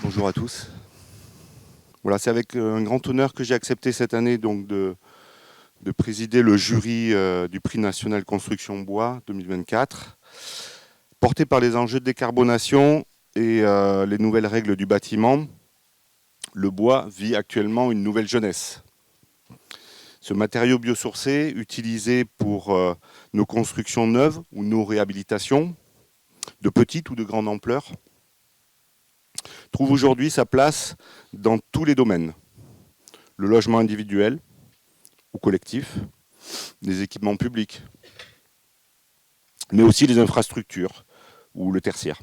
Bonjour à tous. Voilà, c'est avec un grand honneur que j'ai accepté cette année donc de présider le jury du prix national Construction Bois 2024, porté par les enjeux de décarbonation et les nouvelles règles du bâtiment. Le bois vit actuellement une nouvelle jeunesse. Ce matériau biosourcé, utilisé pour nos constructions neuves ou nos réhabilitations, de petite ou de grande ampleur, trouve aujourd'hui sa place dans tous les domaines. Le logement individuel ou collectif, les équipements publics, mais aussi les infrastructures ou le tertiaire.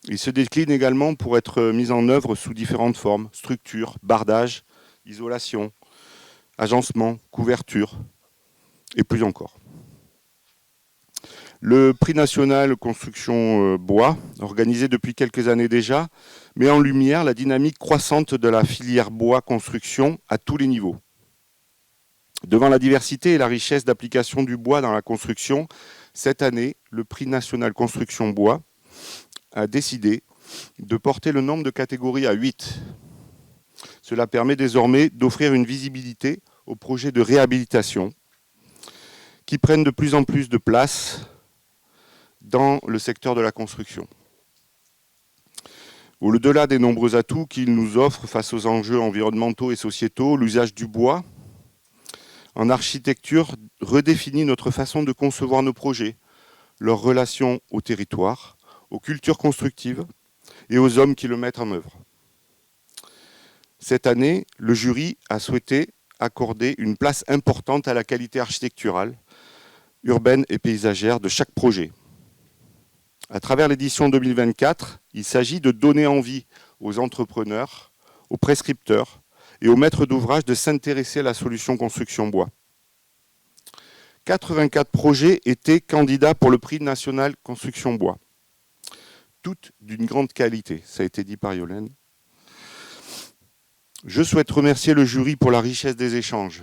Il se décline également pour être mis en œuvre sous différentes formes, structures, bardage, isolation, agencement, couverture, et plus encore. Le prix national Construction Bois, organisé depuis quelques années déjà, met en lumière la dynamique croissante de la filière bois construction à tous les niveaux. Devant la diversité et la richesse d'application du bois dans la construction, cette année, le prix national Construction Bois a décidé de porter le nombre de catégories à 8. Cela permet désormais d'offrir une visibilité aux projets de réhabilitation qui prennent de plus en plus de place dans le secteur de la construction. Au-delà des nombreux atouts qu'il nous offre face aux enjeux environnementaux et sociétaux, l'usage du bois en architecture redéfinit notre façon de concevoir nos projets, leur relation au territoire, aux cultures constructives et aux hommes qui le mettent en œuvre. Cette année, le jury a souhaité accorder une place importante à la qualité architecturale, urbaine et paysagère de chaque projet. À travers l'édition 2024, il s'agit de donner envie aux entrepreneurs, aux prescripteurs et aux maîtres d'ouvrage de s'intéresser à la solution construction bois. 84 projets étaient candidats pour le prix national construction bois. Toutes d'une grande qualité, ça a été dit par Yolène. Je souhaite remercier le jury pour la richesse des échanges.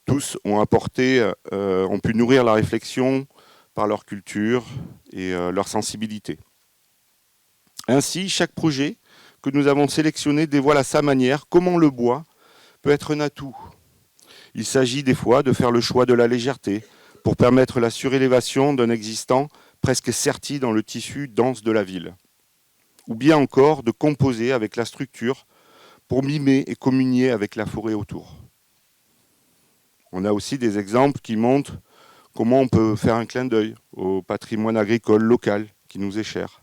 Tous ont pu nourrir la réflexion par leur culture et leur sensibilité. Ainsi, chaque projet que nous avons sélectionné dévoile à sa manière comment le bois peut être un atout. Il s'agit des fois de faire le choix de la légèreté pour permettre la surélévation d'un existant presque serti dans le tissu dense de la ville. Ou bien encore de composer avec la structure pour mimer et communier avec la forêt autour. On a aussi des exemples qui montrent comment on peut faire un clin d'œil au patrimoine agricole local qui nous est cher.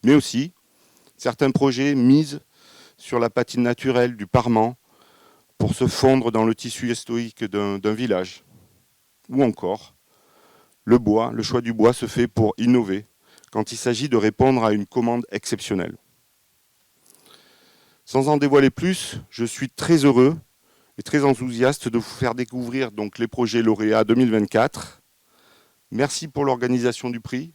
Mais aussi, certains projets misent sur la patine naturelle du parement pour se fondre dans le tissu historique d'un village. Ou encore, le choix du bois se fait pour innover quand il s'agit de répondre à une commande exceptionnelle. Sans en dévoiler plus, je suis très heureux et très enthousiaste de vous faire découvrir donc les projets lauréats 2024. Merci pour l'organisation du prix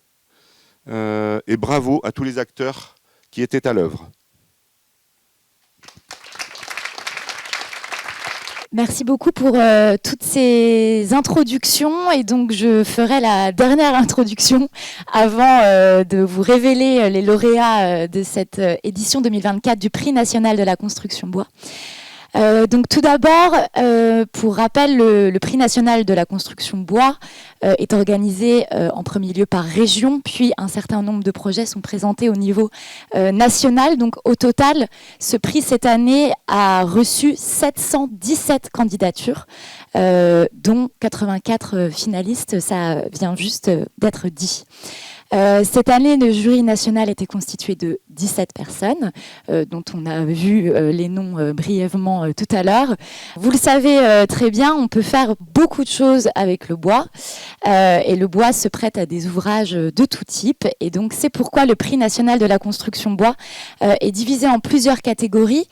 et bravo à tous les acteurs qui étaient à l'œuvre. Merci beaucoup pour toutes ces introductions et donc je ferai la dernière introduction avant de vous révéler les lauréats de cette édition 2024 du Prix national de la construction bois. Donc tout d'abord, pour rappel, le Prix national de la construction bois est organisé en premier lieu par région, puis un certain nombre de projets sont présentés au niveau national. Donc au total, ce prix cette année a reçu 717 candidatures, dont 84 finalistes, ça vient juste d'être dit. Cette année, le jury national était constitué de 17 personnes, dont on a vu les noms brièvement tout à l'heure. Vous le savez très bien, on peut faire beaucoup de choses avec le bois, et le bois se prête à des ouvrages de tout type. Et donc, c'est pourquoi le prix national de la construction bois est divisé en plusieurs catégories.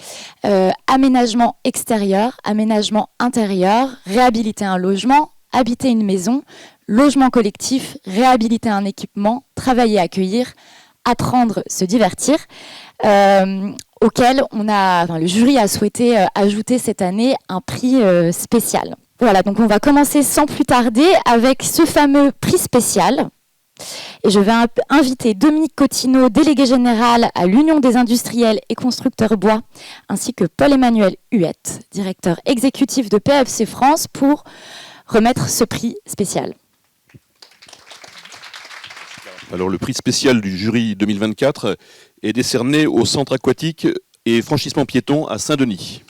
Aménagement extérieur, aménagement intérieur, réhabiliter un logement, habiter une maison, logement collectif, réhabiliter un équipement, travailler, accueillir, apprendre, se divertir, auquel le jury a souhaité ajouter cette année un prix spécial. Voilà, donc on va commencer sans plus tarder avec ce fameux prix spécial. Et je vais inviter Dominique Cotineau, délégué général à l'Union des industriels et constructeurs bois, ainsi que Paul-Emmanuel Huette, directeur exécutif de PFC France, pour remettre ce prix spécial. Alors, le prix spécial du jury 2024 est décerné au centre aquatique et franchissement piéton à Saint-Denis.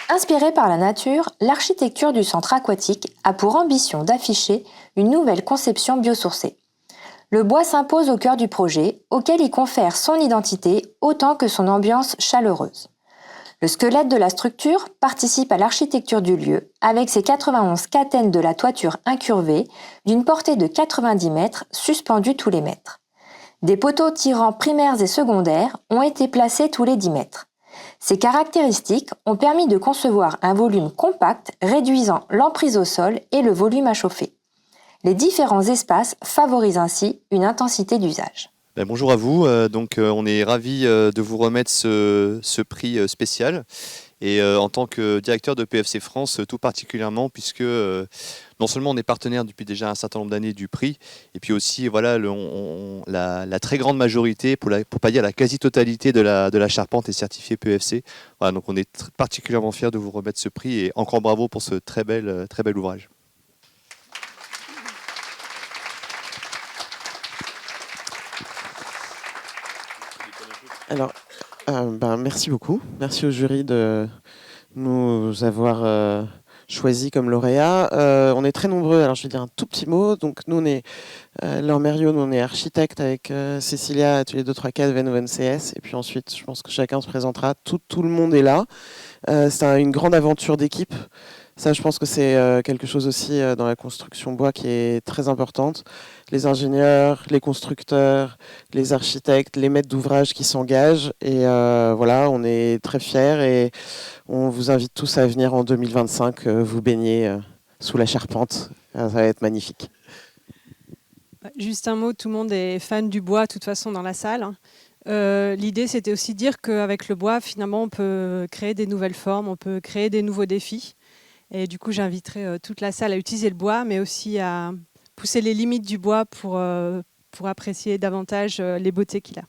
Inspirée par la nature, l'architecture du centre aquatique a pour ambition d'afficher une nouvelle conception biosourcée. Le bois s'impose au cœur du projet, auquel il confère son identité autant que son ambiance chaleureuse. Le squelette de la structure participe à l'architecture du lieu, avec ses 91 catènes de la toiture incurvée, d'une portée de 90 mètres, suspendues tous les mètres. Des poteaux tirants primaires et secondaires ont été placés tous les 10 mètres. Ces caractéristiques ont permis de concevoir un volume compact réduisant l'emprise au sol et le volume à chauffer. Les différents espaces favorisent ainsi une intensité d'usage. Bonjour à vous, on est ravis de vous remettre ce prix spécial et en tant que directeur de PFC France tout particulièrement puisque non seulement on est partenaire depuis déjà un certain nombre d'années du prix et puis aussi voilà, la très grande majorité, pour pas dire la quasi-totalité de la charpente est certifiée PFC. Voilà, donc on est particulièrement fiers de vous remettre ce prix et encore bravo pour ce très bel ouvrage. Alors, merci beaucoup. Merci au jury de nous avoir choisis comme lauréats. On est très nombreux, alors je vais dire un tout petit mot. Donc nous, on est Laure Mériot, nous on est architecte avec Cécilia, Atelier 234, Venoven CS. Et puis ensuite, je pense que chacun se présentera. Tout le monde est là. C'est une grande aventure d'équipe. Ça, je pense que c'est quelque chose aussi dans la construction bois qui est très importante. Les ingénieurs, les constructeurs, les architectes, les maîtres d'ouvrage qui s'engagent. Et voilà, on est très fiers et on vous invite tous à venir en 2025 vous baigner sous la charpente. Ça va être magnifique. Juste un mot, tout le monde est fan du bois de toute façon dans la salle. L'idée, c'était aussi de dire qu'avec le bois, finalement, on peut créer des nouvelles formes, on peut créer des nouveaux défis. Et du coup, j'inviterai toute la salle à utiliser le bois, mais aussi à pousser les limites du bois pour apprécier davantage les beautés qu'il a.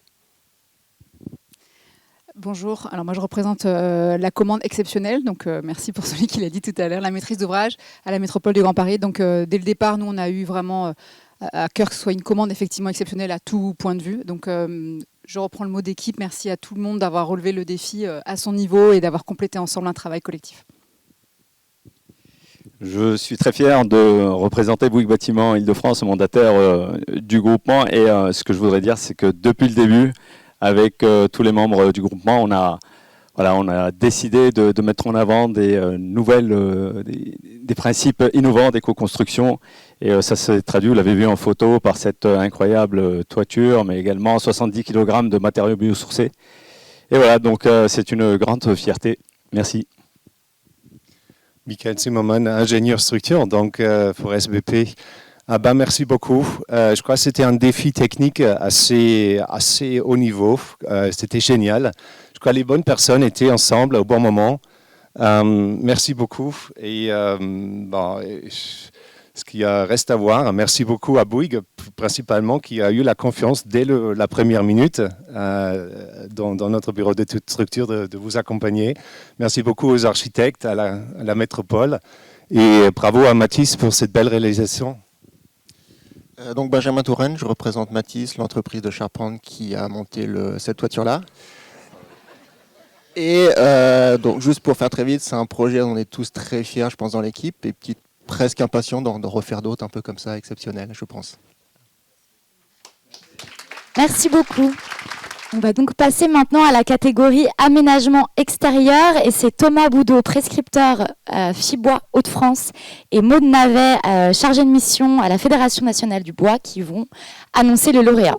Bonjour, alors moi je représente la commande exceptionnelle, donc merci pour celui qui l'a dit tout à l'heure, la maîtrise d'ouvrage à la métropole du Grand Paris. Donc dès le départ, nous on a eu vraiment à cœur que ce soit une commande effectivement exceptionnelle à tout point de vue. Donc je reprends le mot d'équipe, merci à tout le monde d'avoir relevé le défi à son niveau et d'avoir complété ensemble un travail collectif. Je suis très fier de représenter Bouygues Bâtiment Île-de-France, mandataire du groupement. Et ce que je voudrais dire, c'est que depuis le début, avec tous les membres du groupement, on a décidé de mettre en avant des principes innovants d'éco-construction. Et ça s'est traduit, vous l'avez vu en photo, par cette incroyable toiture, mais également 70 kg de matériaux biosourcés. Et voilà, donc c'est une grande fierté. Merci. Michael Zimmermann, ingénieur structure, donc pour SBP. Merci beaucoup. Je crois que c'était un défi technique assez haut niveau. C'était génial. Je crois que les bonnes personnes étaient ensemble au bon moment. Merci beaucoup. Et ce qui reste à voir, merci beaucoup à Bouygues, principalement, qui a eu la confiance dès la première minute dans notre bureau de toute structure de vous accompagner. Merci beaucoup aux architectes, à la métropole. Et bravo à Mathis pour cette belle réalisation. Donc Benjamin Touraine, je représente Mathis, l'entreprise de charpente qui a monté cette toiture-là. Et donc juste pour faire très vite, c'est un projet dont on est tous très fiers, je pense, dans l'équipe, et presque impatient d'en refaire d'autres un peu comme ça, exceptionnels, je pense. Merci beaucoup. On va donc passer maintenant à la catégorie aménagement extérieur et c'est Thomas Boudot, prescripteur Fibois Hauts-de-France et Maud Navet, chargé de mission à la Fédération nationale du bois qui vont annoncer le lauréat.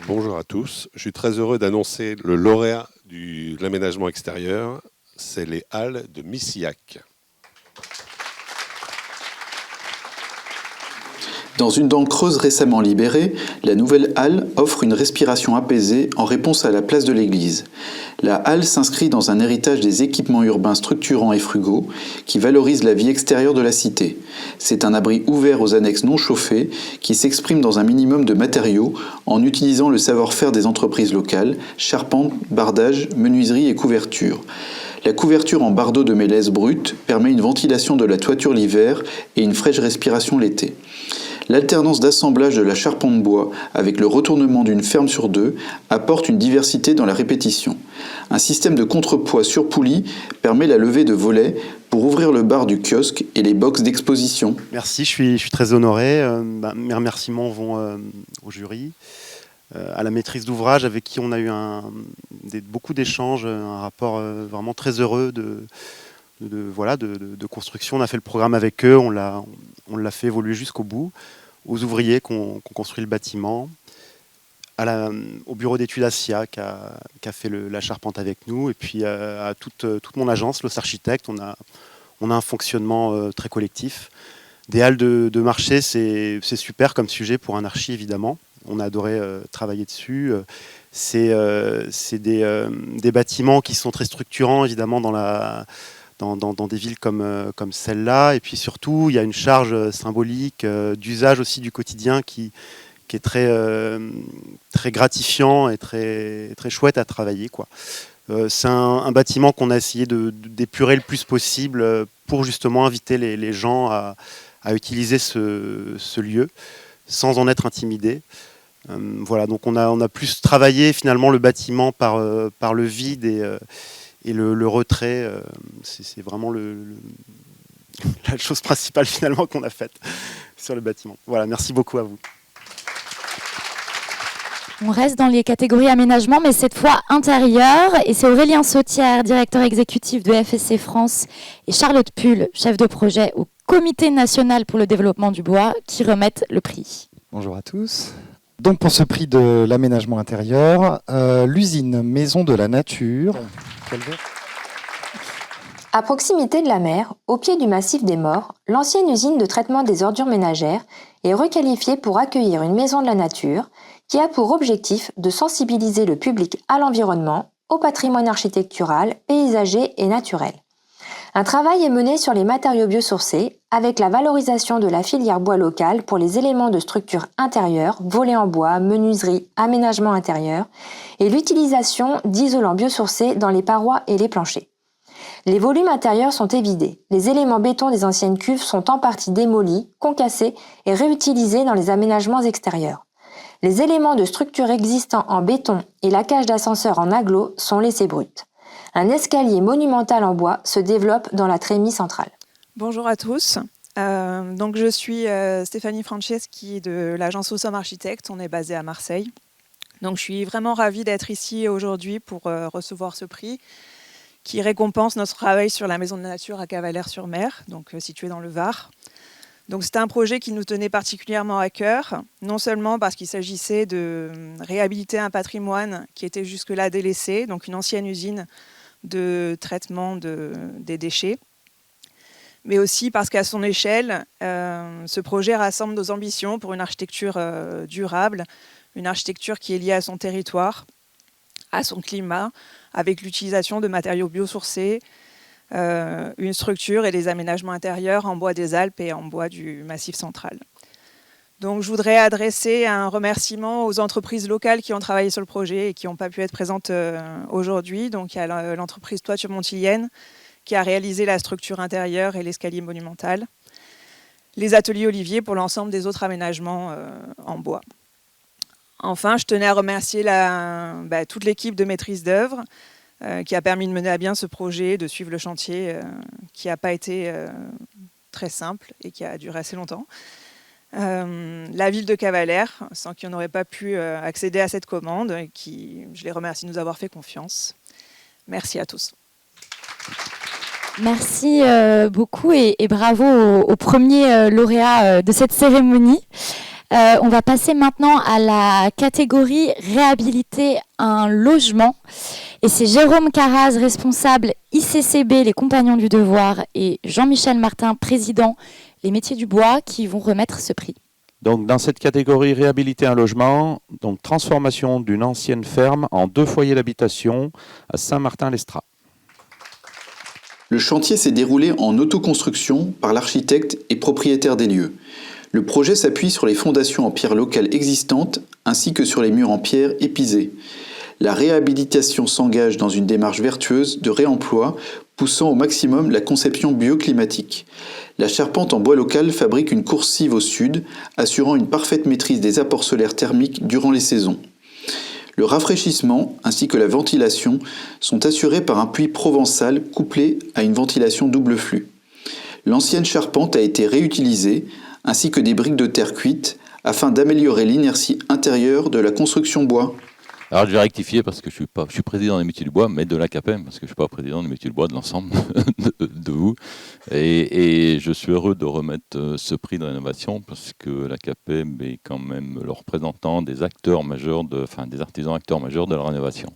Bonjour à tous, je suis très heureux d'annoncer le lauréat de l'aménagement extérieur, c'est les Halles de Missillac. Dans une dent creuse récemment libérée, la nouvelle halle offre une respiration apaisée en réponse à la place de l'église. La halle s'inscrit dans un héritage des équipements urbains structurants et frugaux qui valorisent la vie extérieure de la cité. C'est un abri ouvert aux annexes non chauffées qui s'exprime dans un minimum de matériaux en utilisant le savoir-faire des entreprises locales, charpente, bardage, menuiserie et couverture. La couverture en bardeaux de mélèze brute permet une ventilation de la toiture l'hiver et une fraîche respiration l'été. L'alternance d'assemblage de la charpente bois avec le retournement d'une ferme sur deux apporte une diversité dans la répétition. Un système de contrepoids sur poulie permet la levée de volets pour ouvrir le bar du kiosque et les box d'exposition. Merci, je suis très honoré. Mes remerciements vont au jury, à la maîtrise d'ouvrage avec qui on a eu beaucoup d'échanges, un rapport vraiment très heureux de construction. On a fait le programme avec eux, on l'a fait évoluer jusqu'au bout, aux ouvriers qui ont construit le bâtiment, au bureau d'études ASIA qui a fait la charpente avec nous, et puis à toute mon agence, Los Architectes. On a un fonctionnement très collectif. Des halles de marché, c'est super comme sujet pour un archi, évidemment. On a adoré travailler dessus. C'est des bâtiments qui sont très structurants, évidemment, dans des villes comme celle-là. Et puis surtout, il y a une charge symbolique d'usage aussi du quotidien qui est très, très gratifiant et très, très chouette à travailler, quoi. C'est un bâtiment qu'on a essayé d'épurer le plus possible pour justement inviter les gens à utiliser ce lieu sans en être intimidés. Voilà, donc on a plus travaillé finalement le bâtiment par le vide et le retrait. C'est vraiment la chose principale finalement qu'on a faite sur le bâtiment. Voilà, merci beaucoup à vous. On reste dans les catégories aménagement, mais cette fois intérieur. Et c'est Aurélien Sautière, directeur exécutif de FSC France, et Charlotte Pull, chef de projet au Comité national pour le développement du bois, qui remettent le prix. Bonjour à tous. Donc pour ce prix de l'aménagement intérieur, l'usine Maison de la Nature. À proximité de la mer, au pied du massif des Morts, l'ancienne usine de traitement des ordures ménagères est requalifiée pour accueillir une maison de la nature qui a pour objectif de sensibiliser le public à l'environnement, au patrimoine architectural, paysager et naturel. Un travail est mené sur les matériaux biosourcés avec la valorisation de la filière bois locale pour les éléments de structure intérieure, volets en bois, menuiserie, aménagement intérieur et l'utilisation d'isolants biosourcés dans les parois et les planchers. Les volumes intérieurs sont évidés. Les éléments béton des anciennes cuves sont en partie démolis, concassés et réutilisés dans les aménagements extérieurs. Les éléments de structure existants en béton et la cage d'ascenseur en agglo sont laissés bruts. Un escalier monumental en bois se développe dans la trémie centrale. Bonjour à tous. Donc je suis Stéphanie Franceschi de l'agence Awesome Architects. On est basé à Marseille. Donc je suis vraiment ravie d'être ici aujourd'hui pour recevoir ce prix qui récompense notre travail sur la maison de la nature à Cavalère-sur-Mer, donc située dans le Var. Donc c'était un projet qui nous tenait particulièrement à cœur, non seulement parce qu'il s'agissait de réhabiliter un patrimoine qui était jusque-là délaissé, donc une ancienne usine de traitement des déchets, mais aussi parce qu'à son échelle, ce projet rassemble nos ambitions pour une architecture durable, une architecture qui est liée à son territoire, à son climat, avec l'utilisation de matériaux biosourcés, une structure et des aménagements intérieurs en bois des Alpes et en bois du Massif central. Donc je voudrais adresser un remerciement aux entreprises locales qui ont travaillé sur le projet et qui n'ont pas pu être présentes aujourd'hui. Donc il y a l'entreprise Toiture Montilienne qui a réalisé la structure intérieure et l'escalier monumental. Les ateliers Olivier pour l'ensemble des autres aménagements en bois. Enfin, je tenais à remercier toute l'équipe de maîtrise d'œuvre qui a permis de mener à bien ce projet, de suivre le chantier qui n'a pas été très simple et qui a duré assez longtemps. La ville de Cavalère, sans qui on n'aurait pas pu accéder à cette commande, et je les remercie de nous avoir fait confiance. Merci à tous. Merci beaucoup et bravo au premier lauréat de cette cérémonie. On va passer maintenant à la catégorie réhabiliter un logement. Et c'est Jérôme Caraz, responsable ICCB, les Compagnons du Devoir, et Jean-Michel Martin, président Les Métiers du Bois, qui vont remettre ce prix. Donc, dans cette catégorie réhabiliter un logement, donc transformation d'une ancienne ferme en 2 foyers d'habitation à Saint-Martin-l'Estrat. Le chantier s'est déroulé en autoconstruction par l'architecte et propriétaire des lieux. Le projet s'appuie sur les fondations en pierre locale existantes ainsi que sur les murs en pierre épisés. La réhabilitation s'engage dans une démarche vertueuse de réemploi poussant au maximum la conception bioclimatique. La charpente en bois local fabrique une coursive au sud, assurant une parfaite maîtrise des apports solaires thermiques durant les saisons. Le rafraîchissement ainsi que la ventilation sont assurés par un puits provençal couplé à une ventilation double flux. L'ancienne charpente a été réutilisée, ainsi que des briques de terre cuites, afin d'améliorer l'inertie intérieure de la construction bois. Alors je vais rectifier parce que je suis président des métiers du bois, mais de l'ACAPEM, parce que je ne suis pas président des métiers du bois de l'ensemble de vous. Et je suis heureux de remettre ce prix de rénovation parce que l'ACAPEM est quand même le représentant des acteurs majeurs, des artisans acteurs majeurs de la rénovation.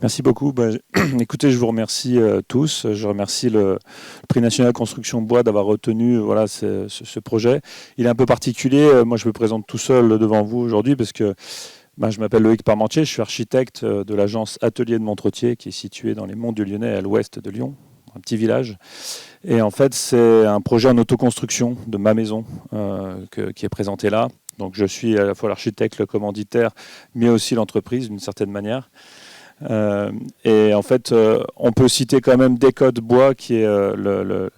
Merci beaucoup. Écoutez, je vous remercie tous. Je remercie le Prix national construction bois d'avoir retenu ce projet. Il est un peu particulier. Moi, je me présente tout seul devant vous aujourd'hui parce que je m'appelle Loïc Parmentier. Je suis architecte de l'agence Atelier de Montretier qui est située dans les Monts du Lyonnais à l'ouest de Lyon, un petit village. Et en fait, c'est un projet en autoconstruction de ma maison qui est présenté là. Donc, je suis à la fois l'architecte, le commanditaire, mais aussi l'entreprise d'une certaine manière. Et en fait, on peut citer quand même Décode Bois, qui est le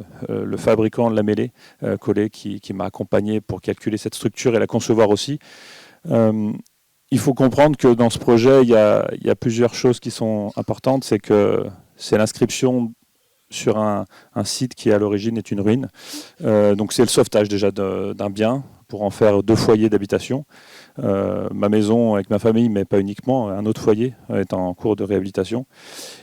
fabricant de la mêlée collée, qui m'a accompagné pour calculer cette structure et la concevoir aussi. Il faut comprendre que dans ce projet, il y a plusieurs choses qui sont importantes. C'est que c'est l'inscription sur un site qui à l'origine est une ruine. Donc c'est le sauvetage déjà d'un bien pour en faire 2 foyers d'habitation. Ma maison avec ma famille, mais pas uniquement, un autre foyer est en cours de réhabilitation.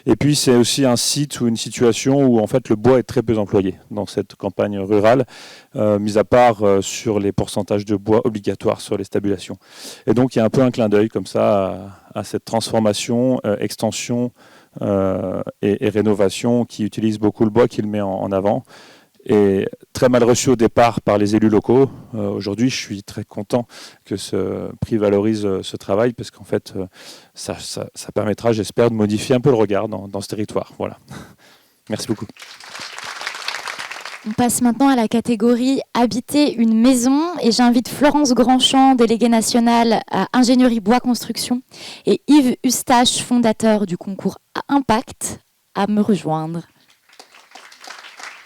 Et puis c'est aussi un site ou une situation où en fait le bois est très peu employé dans cette campagne rurale, mis à part sur les pourcentages de bois obligatoires sur les stabulations. Et donc il y a un peu un clin d'œil comme ça à cette transformation, extension et rénovation qui utilise beaucoup le bois, qui le met en avant. Et très mal reçu au départ par les élus locaux. Aujourd'hui, je suis très content que ce prix valorise ce travail parce qu'en fait, ça permettra, j'espère, de modifier un peu le regard dans ce territoire. Voilà. Merci beaucoup. On passe maintenant à la catégorie Habiter une maison et j'invite Florence Grandchamp, déléguée nationale à Ingénierie Bois Construction, et Yves Eustache, fondateur du concours Impact, à me rejoindre.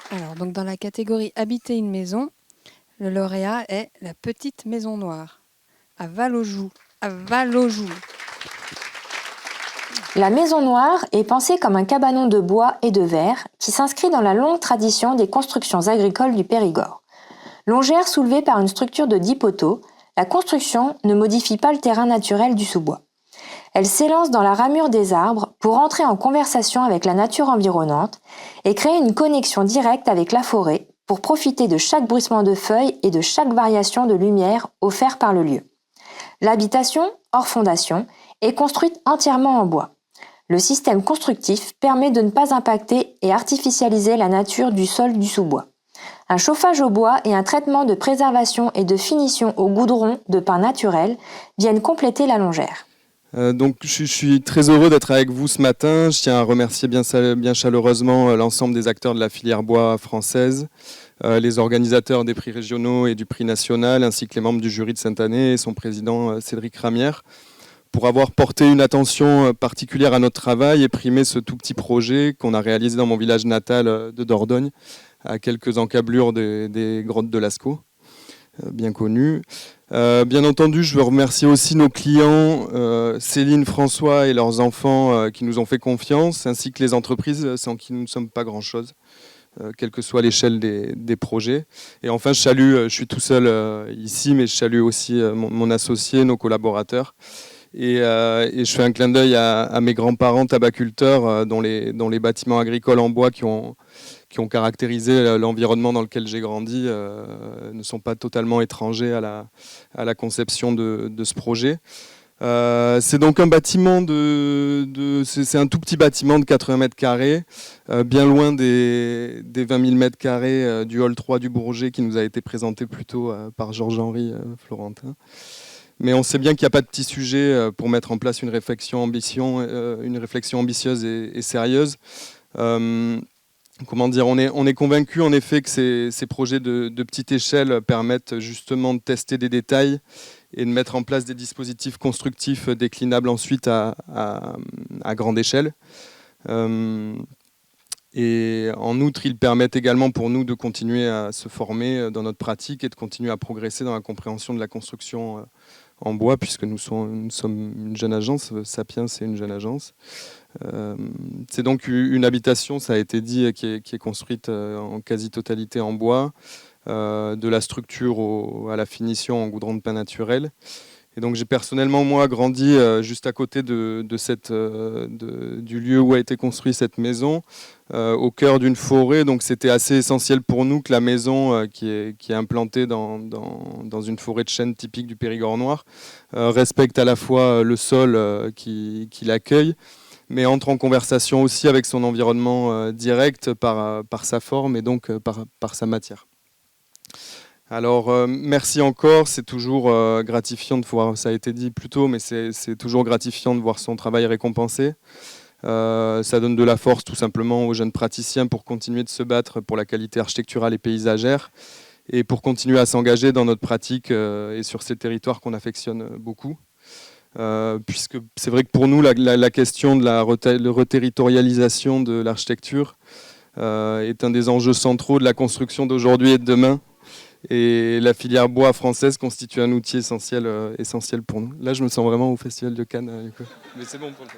Alors, donc dans la catégorie Habiter une maison, le lauréat est la Petite Maison Noire, à Val-aux-Joues. La Maison Noire est pensée comme un cabanon de bois et de verre qui s'inscrit dans la longue tradition des constructions agricoles du Périgord. Longère soulevée par une structure de 10 poteaux, la construction ne modifie pas le terrain naturel du sous-bois. Elle s'élance dans la ramure des arbres pour entrer en conversation avec la nature environnante et créer une connexion directe avec la forêt pour profiter de chaque bruissement de feuilles et de chaque variation de lumière offerte par le lieu. L'habitation, hors fondation, est construite entièrement en bois. Le système constructif permet de ne pas impacter et artificialiser la nature du sol du sous-bois. Un chauffage au bois et un traitement de préservation et de finition au goudron de pin naturel viennent compléter la longère. Donc je suis très heureux d'être avec vous ce matin. Je tiens à remercier bien chaleureusement l'ensemble des acteurs de la filière bois française, les organisateurs des prix régionaux et du prix national, ainsi que les membres du jury de cette année et son président Cédric Ramière, pour avoir porté une attention particulière à notre travail et primé ce tout petit projet qu'on a réalisé dans mon village natal de Dordogne, à quelques encablures des grottes de Lascaux, bien connues. Bien entendu, je veux remercier aussi nos clients, Céline, François et leurs enfants qui nous ont fait confiance, ainsi que les entreprises sans qui nous ne sommes pas grand-chose, quelle que soit l'échelle des projets. Et enfin, je suis tout seul ici, mais je salue aussi mon associé, nos collaborateurs. Et je fais un clin d'œil à mes grands-parents tabaculteurs dont les bâtiments agricoles en bois qui ont caractérisé l'environnement dans lequel j'ai grandi ne sont pas totalement étrangers à la conception de ce projet. C'est donc un bâtiment c'est un tout petit bâtiment de 80 mètres carrés, bien loin des 20 000 mètres carrés du hall 3 du Bourget qui nous a été présenté plus tôt par Georges-Henri Florentin. Mais on sait bien qu'il n'y a pas de petit sujet pour mettre en place une réflexion ambitieuse et sérieuse. Comment dire, on est convaincu en effet que ces projets de petite échelle permettent justement de tester des détails et de mettre en place des dispositifs constructifs déclinables ensuite à grande échelle. Et en outre, ils permettent également pour nous de continuer à se former dans notre pratique et de continuer à progresser dans la compréhension de la construction en bois, puisque nous sommes une jeune agence, Sapiens c'est une jeune agence. C'est donc une habitation, ça a été dit, qui est construite en quasi-totalité en bois, de la structure à la finition en goudron de pin naturel. Et donc j'ai personnellement, moi, grandi juste à côté du lieu où a été construite cette maison, au cœur d'une forêt. Donc c'était assez essentiel pour nous que la maison, qui est implantée dans une forêt de chênes typique du Périgord noir, respecte à la fois le sol qui l'accueille, mais entre en conversation aussi avec son environnement direct par sa forme et donc par sa matière. Alors merci encore, c'est toujours gratifiant de voir, ça a été dit plus tôt, mais c'est toujours gratifiant de voir son travail récompensé. Ça donne de la force tout simplement aux jeunes praticiens pour continuer de se battre pour la qualité architecturale et paysagère et pour continuer à s'engager dans notre pratique et sur ces territoires qu'on affectionne beaucoup. Puisque c'est vrai que pour nous, la question de la reterritorialisation de l'architecture est un des enjeux centraux de la construction d'aujourd'hui et de demain. Et la filière bois française constitue un outil essentiel pour nous. Là, je me sens vraiment au Festival de Cannes. Mais c'est bon pour le temps.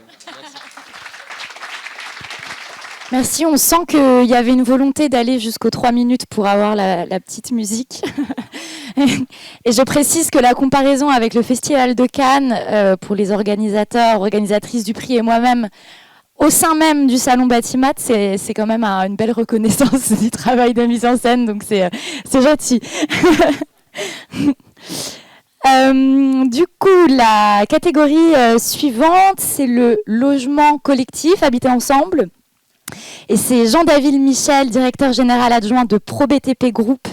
Merci, on sent qu'il y avait une volonté d'aller jusqu'aux 3 minutes pour avoir la petite musique. Et je précise que la comparaison avec le Festival de Cannes, pour les organisateurs, organisatrices du prix et moi-même, au sein même du Salon Batimat, c'est quand même une belle reconnaissance du travail de mise en scène, donc c'est gentil. Du coup, la catégorie suivante, c'est le logement collectif, habiter ensemble. Et c'est Jean-David Michel, directeur général adjoint de ProBTP Group,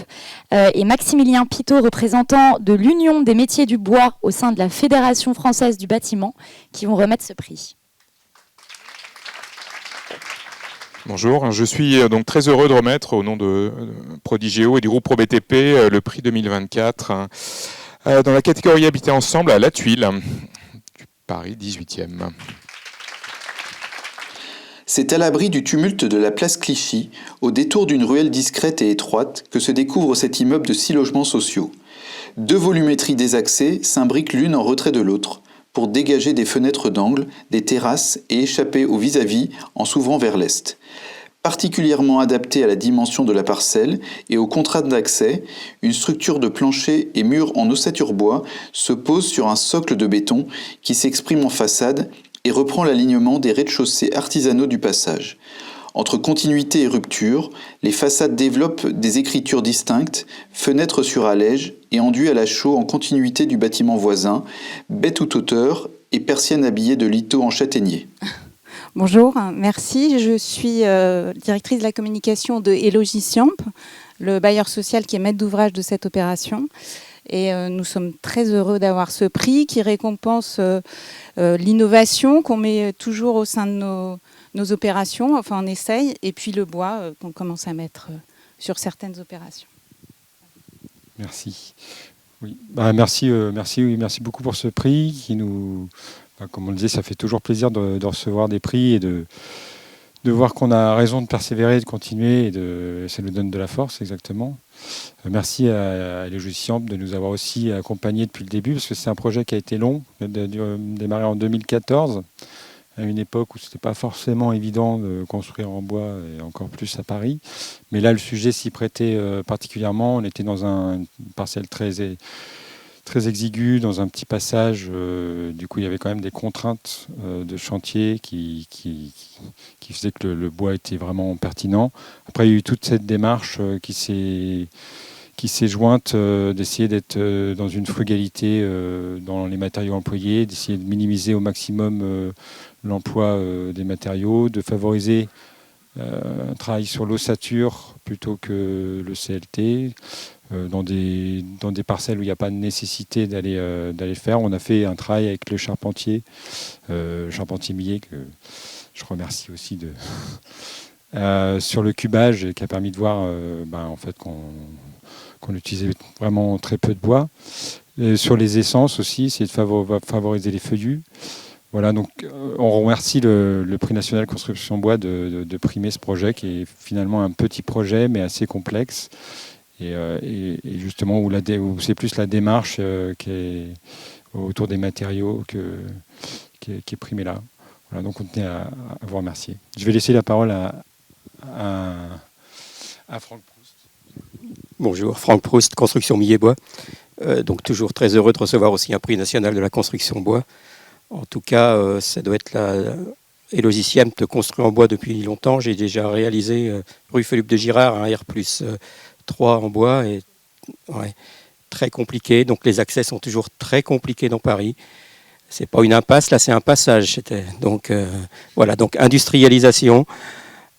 et Maximilien Pitot, représentant de l'Union des métiers du bois au sein de la Fédération française du bâtiment, qui vont remettre ce prix. Bonjour, je suis donc très heureux de remettre au nom de Prodigéo et du groupe ProBTP le prix 2024 dans la catégorie Habiter ensemble à La Tuile, du Paris 18e. C'est à l'abri du tumulte de la place Clichy, au détour d'une ruelle discrète et étroite, que se découvre cet immeuble de 6 logements sociaux. 2 volumétries désaxées s'imbriquent l'une en retrait de l'autre, pour dégager des fenêtres d'angle, des terrasses et échapper au vis-à-vis en s'ouvrant vers l'est. Particulièrement adaptée à la dimension de la parcelle et au contrainte d'accès, une structure de plancher et murs en ossature bois se pose sur un socle de béton qui s'exprime en façade et reprend l'alignement des rez-de-chaussée artisanaux du passage. Entre continuité et rupture, les façades développent des écritures distinctes, fenêtres sur allège et enduits à la chaux en continuité du bâtiment voisin, baies toute hauteur et persiennes habillées de lithos en châtaignier. Bonjour, merci. Je suis directrice de la communication de Elogiciamp, le bailleur social qui est maître d'ouvrage de cette opération. Et nous sommes très heureux d'avoir ce prix qui récompense l'innovation qu'on met toujours au sein de nos opérations, enfin on essaye, et puis le bois qu'on commence à mettre sur certaines opérations. Merci. Oui. Merci beaucoup pour ce prix qui nous, comme on le disait, ça fait toujours plaisir de recevoir des prix et de voir qu'on a raison de persévérer, de continuer, et ça nous donne de la force, exactement. Merci à Elogiciamp de nous avoir aussi accompagnés depuis le début, parce que c'est un projet qui a été long, démarré en 2014, à une époque où ce n'était pas forcément évident de construire en bois, et encore plus à Paris. Mais là, le sujet s'y prêtait particulièrement. On était dans une parcelle très exigu, dans un petit passage. Du coup, il y avait quand même des contraintes de chantier qui faisaient que le bois était vraiment pertinent. Après, il y a eu toute cette démarche qui qui s'est jointe d'essayer d'être dans une frugalité dans les matériaux employés, d'essayer de minimiser au maximum l'emploi des matériaux, de favoriser un travail sur l'ossature plutôt que le CLT. Dans des parcelles où il n'y a pas de nécessité d'aller le faire. On a fait un travail avec le charpentier Millet, que je remercie aussi sur le cubage, qui a permis de voir en fait, qu'on utilisait vraiment très peu de bois. Et sur les essences aussi, c'est de favoriser les feuillus. Voilà, donc on remercie le Prix national construction bois de primer ce projet, qui est finalement un petit projet mais assez complexe. Et justement où c'est plus la démarche qui est autour des matériaux qui est primée là. Voilà, donc on tenait à vous remercier. Je vais laisser la parole à Franck Proust. Bonjour, Franck Proust, Construction Millet-Bois. Donc toujours très heureux de recevoir aussi un prix national de la construction bois. En tout cas, ça doit être Élodie Siempt construit en bois depuis longtemps. J'ai déjà réalisé rue Felipe de Girard, un R+3 en bois, et très compliqué. Donc les accès sont toujours très compliqués dans Paris. C'est pas une impasse, là c'est un passage. Donc voilà, donc industrialisation.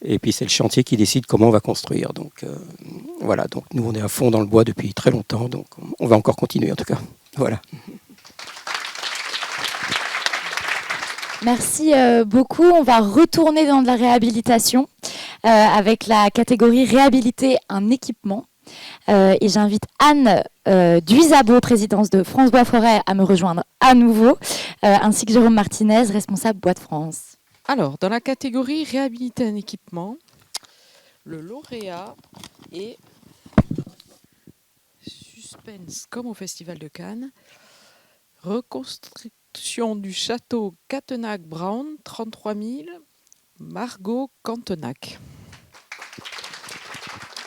Et puis c'est le chantier qui décide comment on va construire. Donc voilà, donc nous on est à fond dans le bois depuis très longtemps, donc on va encore continuer en tout cas. Voilà. Merci beaucoup. On va retourner dans de la réhabilitation avec la catégorie réhabiliter un équipement. Et j'invite Anne Duisabo, présidente de France Bois Forêt, à me rejoindre à nouveau, ainsi que Jérôme Martinez, responsable Bois de France. Alors, dans la catégorie réhabiliter un équipement, le lauréat est suspense comme au Festival de Cannes, reconstruction du château Cattenac-Brown, 33 000, Margot Cantenac.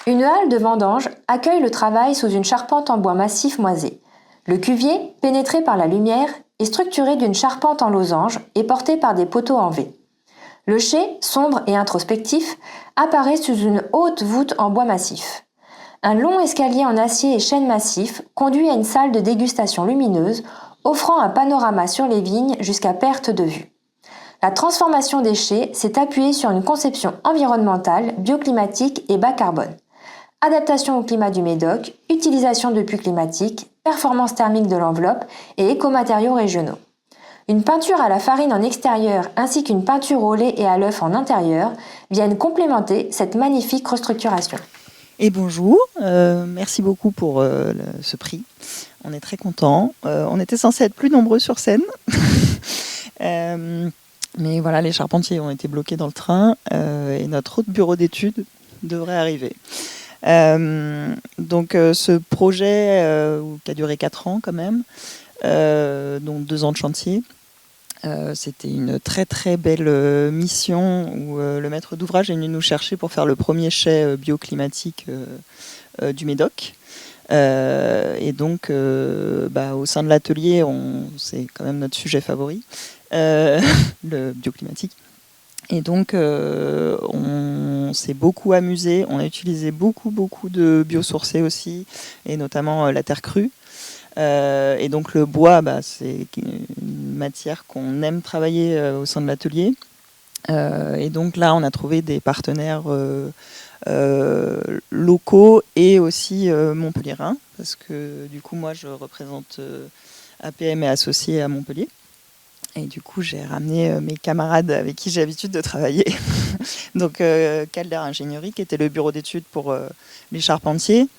Une halle de vendange accueille le travail sous une charpente en bois massif moisé. Le cuvier, pénétré par la lumière, est structuré d'une charpente en losange et porté par des poteaux en V. Le chai, sombre et introspectif, apparaît sous une haute voûte en bois massif. Un long escalier en acier et chêne massif conduit à une salle de dégustation lumineuse, offrant un panorama sur les vignes jusqu'à perte de vue. La transformation des chais s'est appuyée sur une conception environnementale, bioclimatique et bas carbone. Adaptation au climat du Médoc, utilisation de puits climatiques, performance thermique de l'enveloppe et écomatériaux régionaux. Une peinture à la farine en extérieur ainsi qu'une peinture au lait et à l'œuf en intérieur viennent complémenter cette magnifique restructuration. Et bonjour, merci beaucoup pour ce prix. On est très contents. On était censés être plus nombreux sur scène. Mais voilà, les charpentiers ont été bloqués dans le train et notre autre bureau d'études devrait arriver. Donc ce projet qui a duré 4 ans quand même, donc 2 ans de chantier, c'était une très très belle mission où le maître d'ouvrage est venu nous chercher pour faire le premier chai bioclimatique du Médoc. Et donc au sein de l'atelier, c'est quand même notre sujet favori, le bioclimatique. Et donc, on s'est beaucoup amusé. On a utilisé beaucoup de biosourcés aussi, et notamment la terre crue. Et donc, le bois, c'est une matière qu'on aime travailler au sein de l'atelier. Et donc là, on a trouvé des partenaires locaux et aussi montpelliérains, parce que du coup, moi, je représente APM et associés à Montpellier. Et du coup, j'ai ramené mes camarades avec qui j'ai l'habitude de travailler. Donc, Calder Ingénierie, qui était le bureau d'études pour les charpentiers.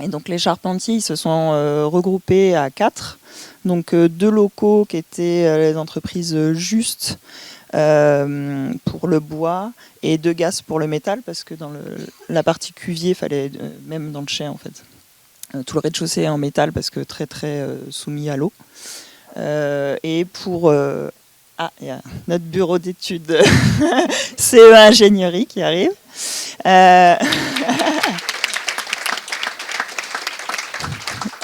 Et donc, les charpentiers, ils se sont regroupés à 4. Donc, 2 locaux qui étaient les entreprises Juste pour le bois et 2 gaz pour le métal, parce que dans la partie cuvier, il fallait, même dans le chai en fait, tout le rez-de-chaussée en métal, parce que très soumis à l'eau. Et pour il y a notre bureau d'études CE Ingénierie qui arrive.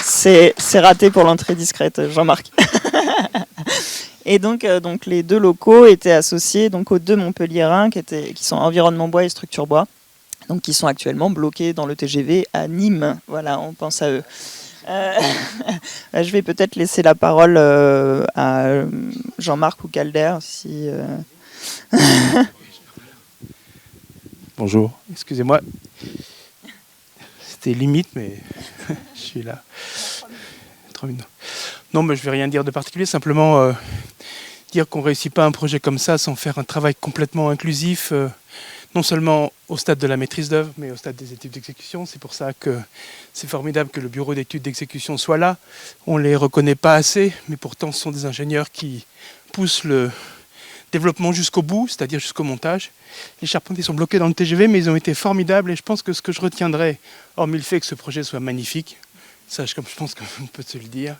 C'est raté pour l'entrée discrète, Jean-Marc. Et donc les 2 locaux étaient associés donc aux 2 montpelliérains qui sont environnement bois et structure bois. donc qui sont actuellement bloqués dans le TGV à Nîmes. Voilà, on pense à eux. Je vais peut-être laisser la parole à Jean-Marc ou Calder si... Bonjour, excusez-moi. C'était limite, mais je suis là. 3 minutes. Non, mais je ne vais rien dire de particulier, simplement dire qu'on ne réussit pas un projet comme ça sans faire un travail complètement inclusif, non seulement au stade de la maîtrise d'œuvre, mais au stade des études d'exécution. C'est pour ça que c'est formidable que le bureau d'études d'exécution soit là. On ne les reconnaît pas assez, mais pourtant ce sont des ingénieurs qui poussent le développement jusqu'au bout, c'est-à-dire jusqu'au montage. Les charpentiers sont bloqués dans le TGV, mais ils ont été formidables, et je pense que ce que je retiendrai, hormis le fait que ce projet soit magnifique, ça je pense qu'on peut se le dire,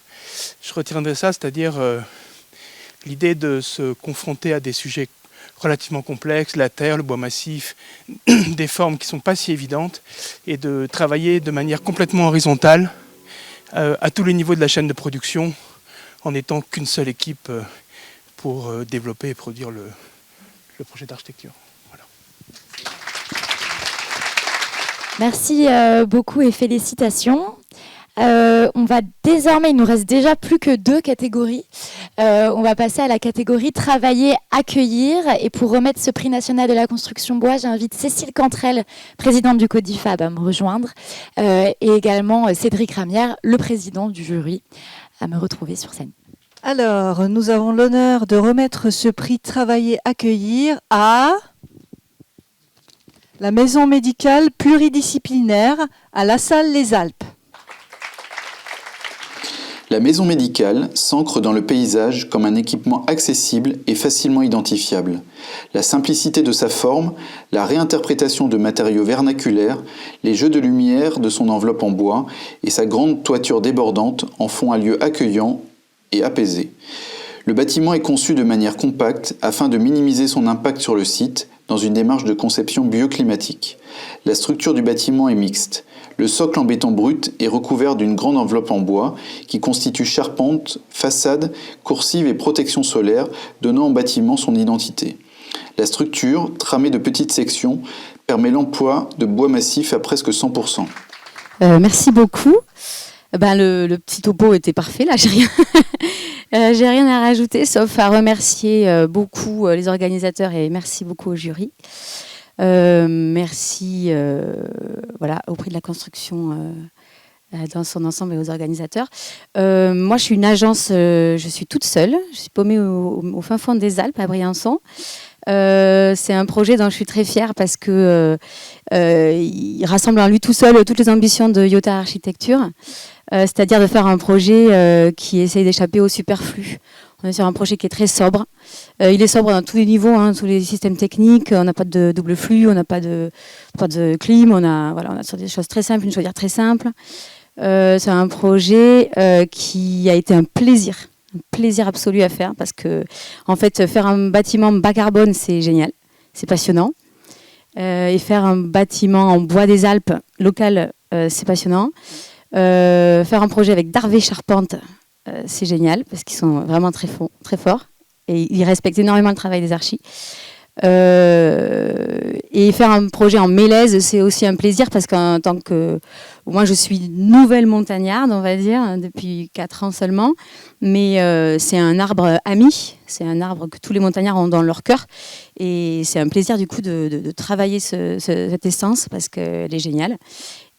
je retiendrai ça, c'est-à-dire l'idée de se confronter à des sujets relativement complexes, la terre, le bois massif, des formes qui ne sont pas si évidentes, et de travailler de manière complètement horizontale à tous les niveaux de la chaîne de production, en n'étant qu'une seule équipe pour développer et produire le projet d'architecture. Voilà. Merci beaucoup et félicitations. On va désormais, il nous reste déjà plus que 2 catégories. On va passer à la catégorie travailler, accueillir. Et pour remettre ce prix national de la construction bois, j'invite Cécile Cantrel, présidente du CODIFAB, à me rejoindre. Et également Cédric Ramière, le président du jury, à me retrouver sur scène. Alors, nous avons l'honneur de remettre ce prix travailler, accueillir à la maison médicale pluridisciplinaire à La Salle les Alpes. La maison médicale s'ancre dans le paysage comme un équipement accessible et facilement identifiable. La simplicité de sa forme, la réinterprétation de matériaux vernaculaires, les jeux de lumière de son enveloppe en bois et sa grande toiture débordante en font un lieu accueillant et apaisé. Le bâtiment est conçu de manière compacte afin de minimiser son impact sur le site dans une démarche de conception bioclimatique. La structure du bâtiment est mixte. Le socle en béton brut est recouvert d'une grande enveloppe en bois qui constitue charpente, façade, coursive et protection solaire, donnant au bâtiment son identité. La structure, tramée de petites sections, permet l'emploi de bois massif à presque 100%. Merci beaucoup. Le petit topo était parfait, là, j'ai rien à rajouter, sauf à remercier beaucoup les organisateurs et merci beaucoup au jury. Merci au prix de la construction dans son ensemble et aux organisateurs. Moi, je suis une agence, je suis toute seule, je suis paumée au fin fond des Alpes, à Briançon. C'est un projet dont je suis très fière parce que il rassemble en lui tout seul toutes les ambitions de Iota Architecture, c'est-à-dire de faire un projet qui essaye d'échapper au superflu. On est sur un projet qui est très sobre. Il est sobre dans tous les niveaux, tous les systèmes techniques. On n'a pas de double flux, on n'a pas de clim. On a sur des choses très simples, une chaudière très simple. C'est un projet qui a été un plaisir absolu à faire parce que, en fait, faire un bâtiment bas carbone, c'est génial, c'est passionnant. Et faire un bâtiment en bois des Alpes local, c'est passionnant. Faire un projet avec Darvé Charpente, c'est génial parce qu'ils sont vraiment très forts et ils respectent énormément le travail des archis. Et faire un projet en mélèze, c'est aussi un plaisir parce qu'en tant que... Moi, je suis nouvelle montagnarde, on va dire, depuis 4 ans seulement, mais c'est un arbre ami, c'est un arbre que tous les montagnards ont dans leur cœur et c'est un plaisir du coup de travailler cette essence parce qu'elle est géniale.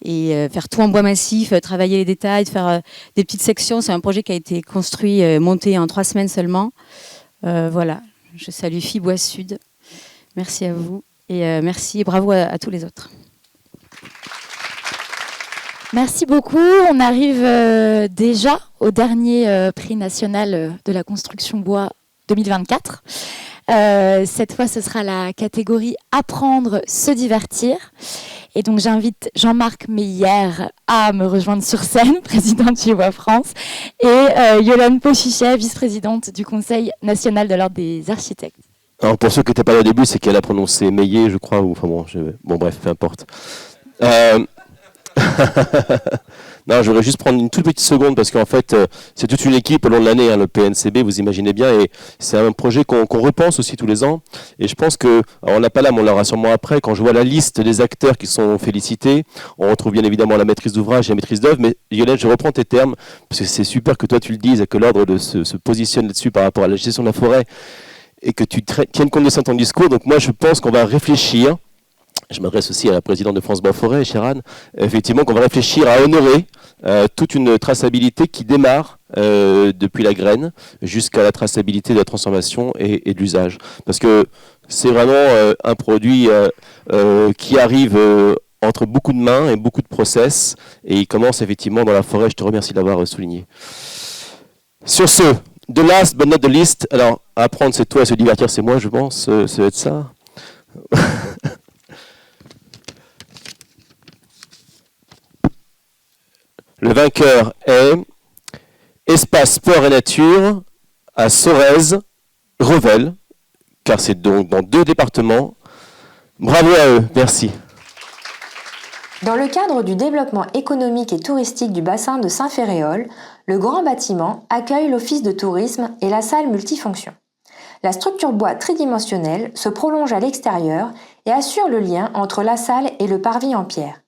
Et faire tout en bois massif, travailler les détails, faire des petites sections, c'est un projet qui a été construit, monté en 3 semaines seulement. Voilà, je salue Fibois Sud. Merci à vous et merci et bravo à tous les autres. Merci beaucoup. On arrive déjà au dernier prix national de la construction bois 2024. Cette fois, ce sera la catégorie Apprendre, se divertir. Et donc, j'invite Jean-Marc Meyer à me rejoindre sur scène, président du Bois France, et Yolande Pochichet, vice-présidente du Conseil national de l'Ordre des architectes. Alors, pour ceux qui n'étaient pas là au début, c'est qu'elle a prononcé Meyer, je crois, ou enfin bon, bref, peu importe. Non, je voudrais juste prendre une toute petite seconde parce qu'en fait, c'est toute une équipe au long de l'année, hein, le PNCB, vous imaginez bien, et c'est un projet qu'on repense aussi tous les ans. Et je pense que, alors on n'a pas là, mais on l'aura sûrement après, quand je vois la liste des acteurs qui sont félicités, on retrouve bien évidemment la maîtrise d'ouvrage et la maîtrise d'œuvre, mais Yolène, je reprends tes termes, parce que c'est super que toi tu le dises et que l'ordre se positionne là-dessus par rapport à la gestion de la forêt, et que tu tiennes compte de ça dans ton discours. Donc moi, je pense qu'on va réfléchir. Je m'adresse aussi à la présidente de France Bois Forêt, Sharon, effectivement qu'on va réfléchir à honorer toute une traçabilité qui démarre depuis la graine jusqu'à la traçabilité de la transformation et de l'usage. Parce que c'est vraiment un produit qui arrive entre beaucoup de mains et beaucoup de process, et il commence effectivement dans la forêt. Je te remercie d'avoir souligné. Sur ce, the last but not the least, alors apprendre c'est toi, se divertir c'est moi, je pense, ça va être ça. Le vainqueur est Espace Sport et Nature à Sorèze, Revel, car c'est donc dans 2 départements. Bravo à eux, merci. Dans le cadre du développement économique et touristique du bassin de Saint-Ferréol, le grand bâtiment accueille l'office de tourisme et la salle multifonction. La structure bois tridimensionnelle se prolonge à l'extérieur et assure le lien entre la salle et le parvis en pierre.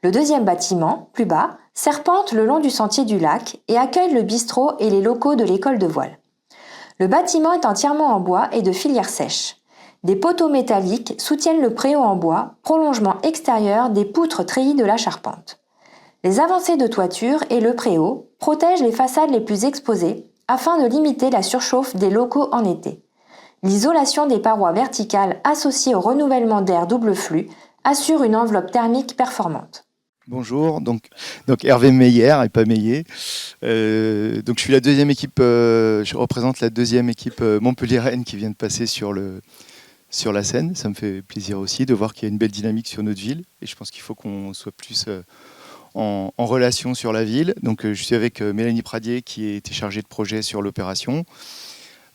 Le deuxième bâtiment, plus bas, serpente le long du sentier du lac et accueille le bistrot et les locaux de l'école de voile. Le bâtiment est entièrement en bois et de filière sèche. Des poteaux métalliques soutiennent le préau en bois, prolongement extérieur des poutres treillies de la charpente. Les avancées de toiture et le préau protègent les façades les plus exposées afin de limiter la surchauffe des locaux en été. L'isolation des parois verticales associée au renouvellement d'air double flux assure une enveloppe thermique performante. Bonjour, donc Hervé Meyer et pas Meillet. Donc je suis la deuxième équipe, je représente la deuxième équipe Montpellier-Rennes qui vient de passer sur la scène. Ça me fait plaisir aussi de voir qu'il y a une belle dynamique sur notre ville, et je pense qu'il faut qu'on soit plus en relation sur la ville. Donc je suis avec Mélanie Pradier qui a été chargée de projet sur l'opération.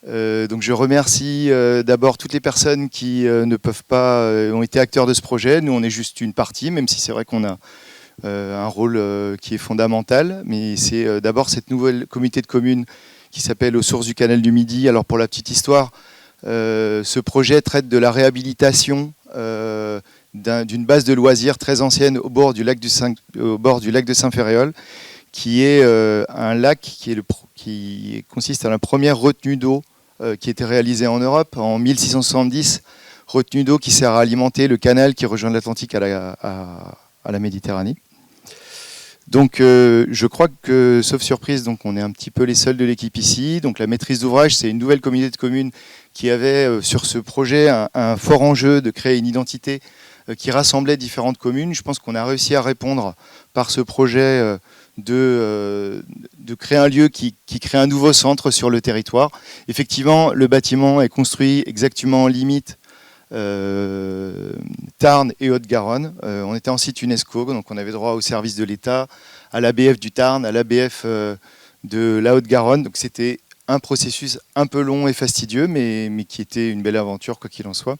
Donc je remercie d'abord toutes les personnes qui ne peuvent pas, ont été acteurs de ce projet. Nous on est juste une partie, même si c'est vrai qu'on a un rôle qui est fondamental, mais c'est d'abord cette nouvelle communauté de communes qui s'appelle Aux Sources du Canal du Midi. Alors pour la petite histoire, ce projet traite de la réhabilitation d'une base de loisirs très ancienne au bord du lac de Saint-Ferréol, qui est un lac qui consiste à la première retenue d'eau qui a été réalisée en Europe en 1670, retenue d'eau qui sert à alimenter le canal qui rejoint l'Atlantique à la Méditerranée. Donc je crois que, sauf surprise, donc on est un petit peu les seuls de l'équipe ici. Donc la maîtrise d'ouvrage, c'est une nouvelle communauté de communes qui avait sur ce projet un fort enjeu de créer une identité qui rassemblait différentes communes. Je pense qu'on a réussi à répondre par ce projet de créer un lieu qui crée un nouveau centre sur le territoire. Effectivement, le bâtiment est construit exactement en limite Tarn et Haute-Garonne. On était en site UNESCO, donc on avait droit au service de l'État, à l'ABF du Tarn, à l'ABF de la Haute-Garonne. Donc c'était un processus un peu long et fastidieux, mais qui était une belle aventure, quoi qu'il en soit.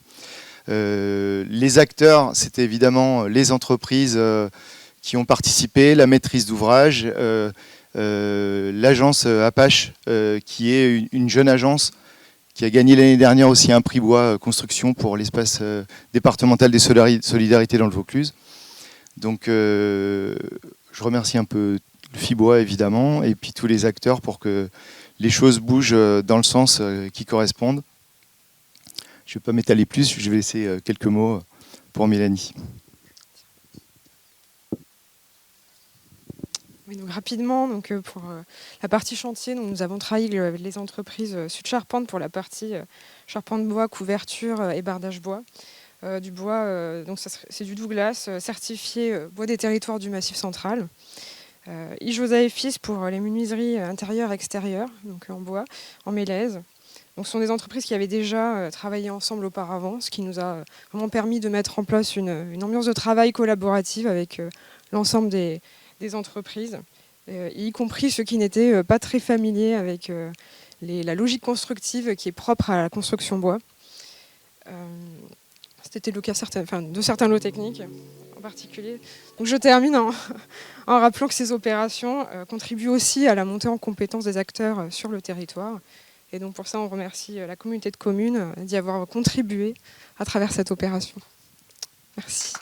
Les acteurs, c'était évidemment les entreprises qui ont participé, la maîtrise d'ouvrage, l'agence Apache, qui est une jeune agence qui a gagné l'année dernière aussi un prix bois construction pour l'espace départemental des solidarités dans le Vaucluse. Donc je remercie un peu le FIBOA évidemment, et puis tous les acteurs pour que les choses bougent dans le sens qui correspondent. Je ne vais pas m'étaler plus, je vais laisser quelques mots pour Mélanie. Oui, donc rapidement, pour la partie chantier, nous avons travaillé avec les entreprises Sud Charpente pour la partie charpente bois, couverture et bardage bois. Du bois, donc c'est du Douglas, certifié bois des territoires du Massif central. Ijosa et Fils pour les menuiseries intérieures et extérieures, donc en bois, en mélèze. Donc, ce sont des entreprises qui avaient déjà travaillé ensemble auparavant, ce qui nous a vraiment permis de mettre en place une ambiance de travail collaborative avec l'ensemble des entreprises, y compris ceux qui n'étaient pas très familiers avec la logique constructive qui est propre à la construction bois. C'était le cas de certains lots techniques, en particulier. Donc je termine en rappelant que ces opérations contribuent aussi à la montée en compétence des acteurs sur le territoire. Et donc pour ça, on remercie la communauté de communes d'y avoir contribué à travers cette opération. Merci.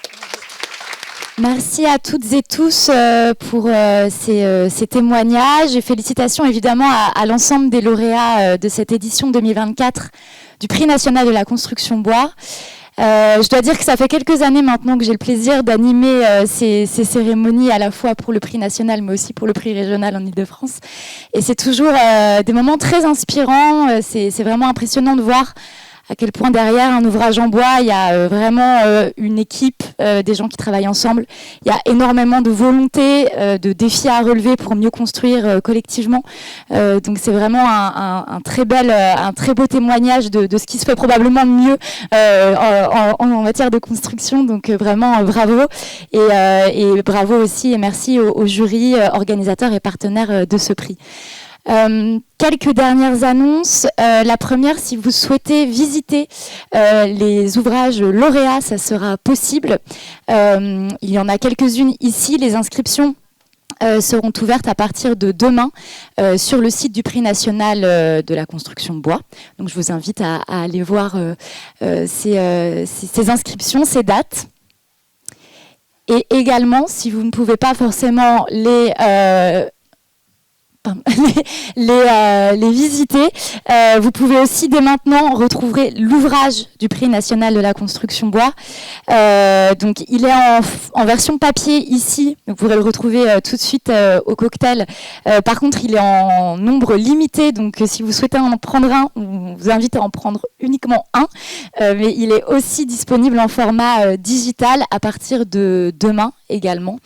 Merci à toutes et tous pour ces témoignages et félicitations évidemment à l'ensemble des lauréats de cette édition 2024 du Prix national de la construction bois. Je dois dire que ça fait quelques années maintenant que j'ai le plaisir d'animer ces cérémonies à la fois pour le Prix national mais aussi pour le Prix régional en Ile-de-France. Et c'est toujours des moments très inspirants. C'est vraiment impressionnant de voir à quel point derrière un ouvrage en bois, il y a vraiment une équipe, des gens qui travaillent ensemble. Il y a énormément de volonté, de défis à relever pour mieux construire collectivement. Donc c'est vraiment un très beau témoignage de ce qui se fait probablement de mieux en matière de construction. Donc vraiment bravo. Et bravo aussi et merci au jury, organisateurs et partenaires de ce prix. Quelques dernières annonces. La première, si vous souhaitez visiter les ouvrages lauréats, ça sera possible. Il y en a quelques-unes ici. Les inscriptions seront ouvertes à partir de demain sur le site du Prix national de la construction bois. Donc je vous invite à aller voir ces inscriptions, ces dates. Et également, si vous ne pouvez pas forcément les visiter. Vous pouvez aussi dès maintenant retrouver l'ouvrage du Prix national de la construction bois. Donc il est en version papier ici. Vous pourrez le retrouver tout de suite au cocktail. Par contre, il est en nombre limité. Donc si vous souhaitez en prendre un, on vous invite à en prendre uniquement un. Mais il est aussi disponible en format digital à partir de demain également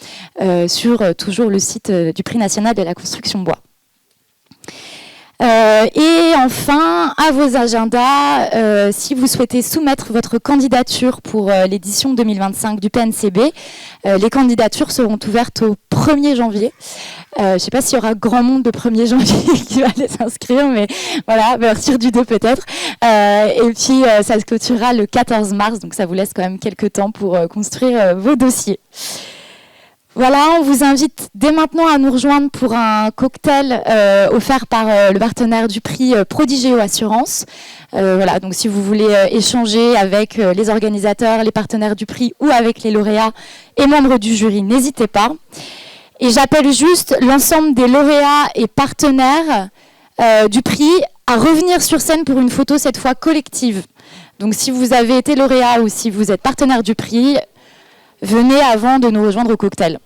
sur toujours le site du Prix national de la construction bois. Et enfin, à vos agendas, si vous souhaitez soumettre votre candidature pour l'édition 2025 du PNCB, les candidatures seront ouvertes au 1er janvier. Je ne sais pas s'il y aura grand monde de 1er janvier qui va aller s'inscrire, mais voilà, à partir du 2 peut-être. Et puis, ça se clôturera le 14 mars, donc ça vous laisse quand même quelques temps pour construire vos dossiers. Voilà, on vous invite dès maintenant à nous rejoindre pour un cocktail offert par le partenaire du prix Prodigeo Assurance. Voilà, donc si vous voulez échanger avec les organisateurs, les partenaires du prix ou avec les lauréats et membres du jury, n'hésitez pas. Et j'appelle juste l'ensemble des lauréats et partenaires du prix à revenir sur scène pour une photo cette fois collective. Donc si vous avez été lauréat ou si vous êtes partenaire du prix, venez avant de nous rejoindre au cocktail.